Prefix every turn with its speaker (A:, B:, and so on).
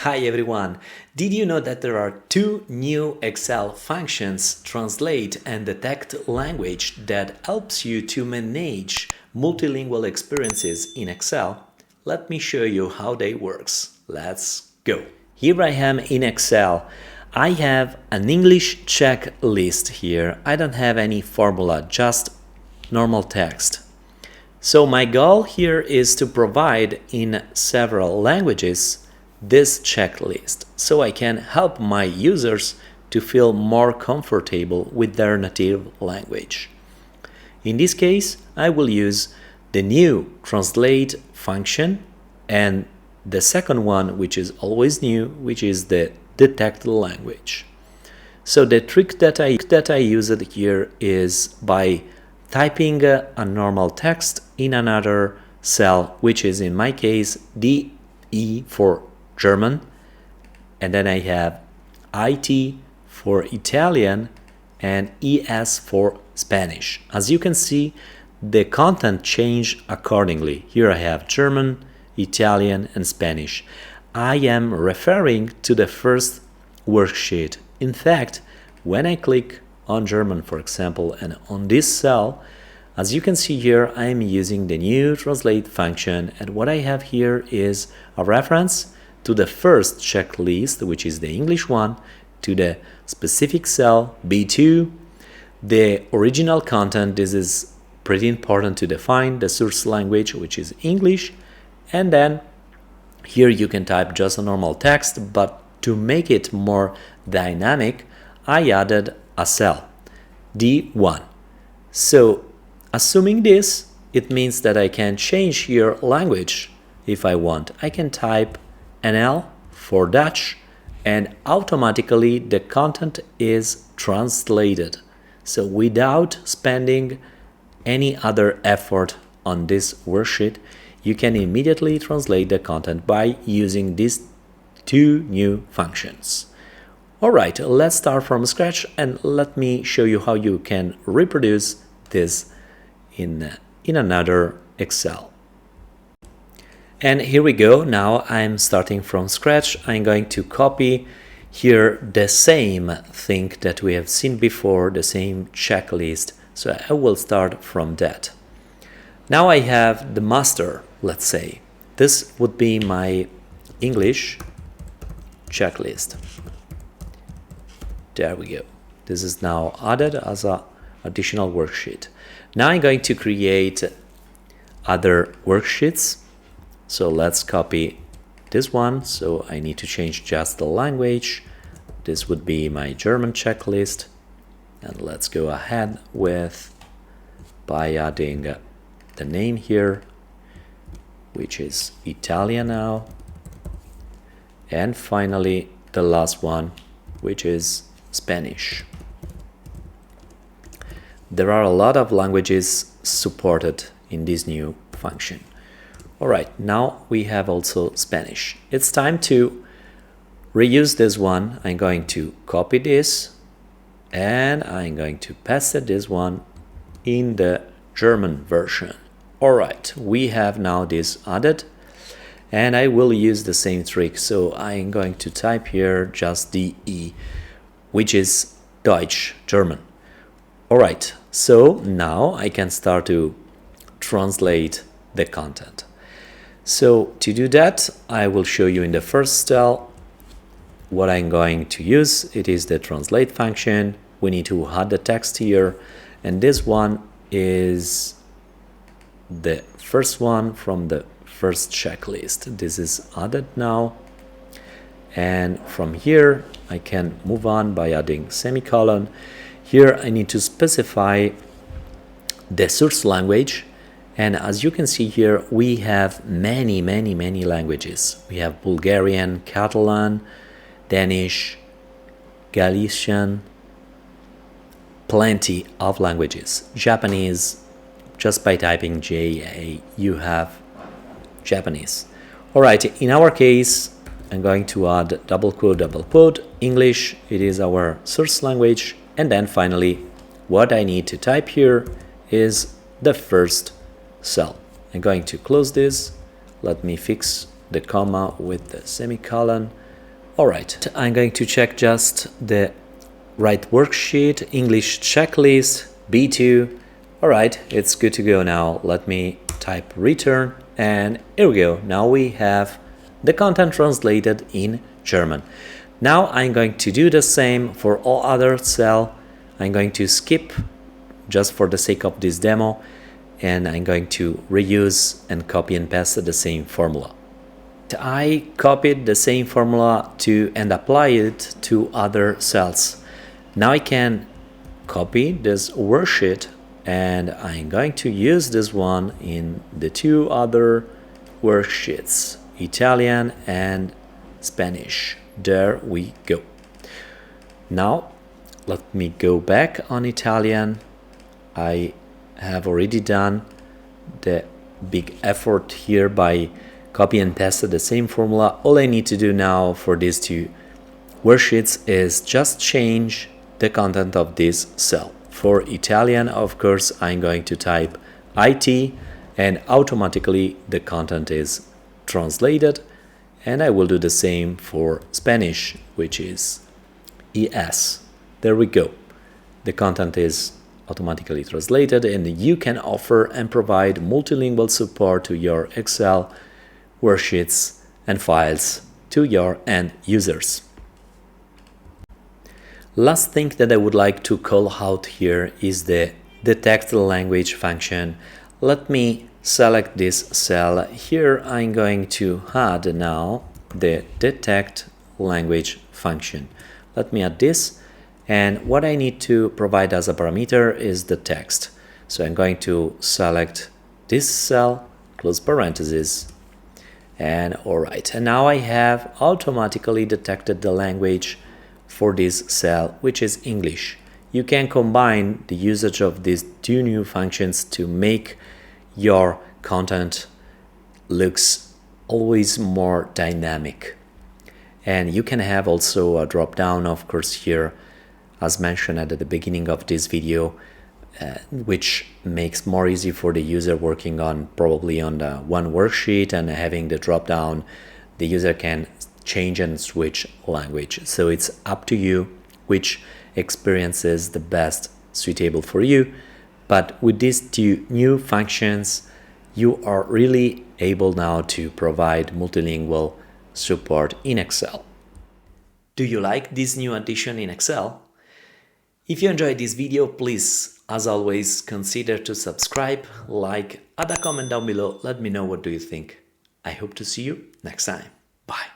A: Hi everyone! Did you know that there are two new Excel functions, Translate and Detect Language, that helps you to manage multilingual experiences in Excel? Let me show you how they works. Let's go! Here I am in Excel. I have an English checklist here. I don't have any formula, just normal text. So my goal here is to provide in several languages this checklist so I can help my users to feel more comfortable with their native language. In this case, I will use the new translate function and the second one, which is always new, which is the detect language. So the trick that I used here is by typing a normal text in another cell, which is in my case DE for German, and then I have IT for Italian and ES for Spanish. As you can see, the content changed accordingly. Here I have German, Italian and Spanish. I am referring to the first worksheet. In fact, when I click on German, for example, and on this cell, as you can see here, I am using the new translate function, and what I have here is a reference to the first checklist, which is the English one, to the specific cell B2, the original content. This is pretty important to define the source language, which is English, and then here you can type just a normal text, but to make it more dynamic, I added a cell, D1. So assuming this, it means that I can change here language if I want. I can type NL for Dutch and automatically the content is translated. So without spending any other effort on this worksheet, you can immediately translate the content by using these two new functions. Alright, let's start from scratch and let me show you how you can reproduce this in another Excel. And here we go. Now I'm starting from scratch. I'm going to copy here the same thing that we have seen before, the same checklist. So I will start from that. Now I have the master, let's say. This would be my English checklist. There we go. This is now added as an additional worksheet. Now I'm going to create other worksheets. So let's copy this one. So I need to change just the language. This would be my German checklist. And let's go ahead by adding the name here, which is Italian now. And finally, the last one, which is Spanish. There are a lot of languages supported in this new function. Alright, now we have also Spanish. It's time to reuse this one. I'm going to copy this and I'm going to paste this one in the German version. Alright, we have now this added and I will use the same trick. So I'm going to type here just DE, which is Deutsch, German. Alright, so now I can start to translate the content. So to do that, I will show you in the first cell what I'm going to use. It is the translate function. We need to add the text here, and this one is the first one from the first checklist. This is added now, and from here I can move on by adding semicolon. Here I need to specify the source language. And as you can see here, we have many languages. We have Bulgarian, Catalan, Danish, Galician, plenty of languages. Japanese, just by typing JA, you have Japanese. Alright, in our case, I'm going to add double quote, English. It is our source language. And then finally, what I need to type here is the first cell. I'm going to close this. Let me fix the comma with the semicolon. Alright, I'm going to check just the right worksheet, English checklist, B2. Alright, it's good to go now. Let me type return, and here we go. Now we have the content translated in German. Now I'm going to do the same for all other cells. I'm going to skip just for the sake of this demo, and I'm going to reuse and copy and paste the same formula. I copied the same formula and apply it to other cells. Now I can copy this worksheet, and I'm going to use this one in the two other worksheets, Italian and Spanish. There we go. Now let me go back on Italian. I have already done the big effort here by copy and paste the same formula. All I need to do now for these two worksheets is just change the content of this cell. For Italian, of course, I'm going to type IT, and automatically the content is translated, and I will do the same for Spanish, which is ES. There we go. The content is automatically translated, and you can offer and provide multilingual support to your Excel worksheets and files to your end users. Last thing that I would like to call out here is the detect language function. Let me select this cell. Here I'm going to add now the detect language function. Let me add this, and what I need to provide as a parameter is the text. So I'm going to select this cell, close parentheses, and alright, and now I have automatically detected the language for this cell, which is English. You can combine the usage of these two new functions to make your content looks always more dynamic. And you can have also a drop down, of course, here as mentioned at the beginning of this video, which makes more easy for the user working on probably on the one worksheet, and having the drop down, the user can change and switch language. So it's up to you which experience is the best suitable for you. But with these two new functions, you are really able now to provide multilingual support in Excel. Do you like this new addition in Excel? If you enjoyed this video, please, as always, consider to subscribe, like, add a comment down below, let me know what do you think. I hope to see you next time. Bye.